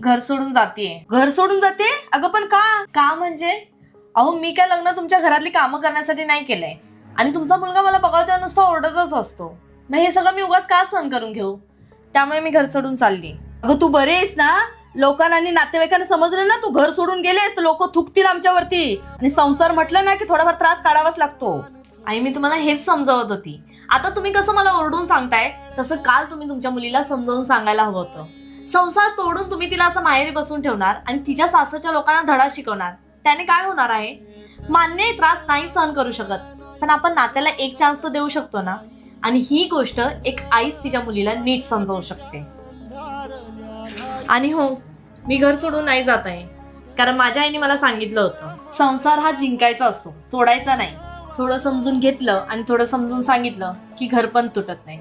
घर सोडून जातेय. घर सोडून जाते? अगं पण का? का म्हणजे अहो मी काय लग्न तुमच्या घरातली कामं करण्यासाठी नाही केलंय आणि तुमचा मुलगा मला बघावतो नुसता ओरडतच असतो. मग हे सगळं मी उगाच का सहन करून घेऊ? त्यामुळे मी घर सोडून चालली. अगं तू बरे आहेस ना? लोकांना आणि नातेवाईकांना समजलं ना तू घर सोडून गेलेस तर लोक थुकतील आमच्यावरती. आणि संसार म्हटलं ना की थोडाफार त्रास काढावाच लागतो. आई मी तुम्हाला हेच समजावत होती. आता तुम्ही कसं मला ओरडून सांगताय तसं काल तुम्ही तुमच्या मुलीला समजावून सांगायला हवं होतं. संसार तोडून तुम्ही तिला असं माहेरी बसून ठेवणार आणि तिच्या सासरच्या लोकांना धडा शिकवणार. त्याने काय होणार आहे? मान्य आहे, त्रास नाही सहन करू शकत, पण आपण नात्याला एक चान्स तर देऊ शकतो ना. आणि ही गोष्ट एक आईच तिच्या मुलीला नीट समजावू शकते. आणि हो, मी घर सोडून नाही जात आहे, कारण माझ्या आईने मला सांगितलं होतं संसार हा जिंकायचा असतो, तोडायचा नाही. थोडं समजून घेतलं आणि थोडं समजून सांगितलं की घर पण तुटत नाही.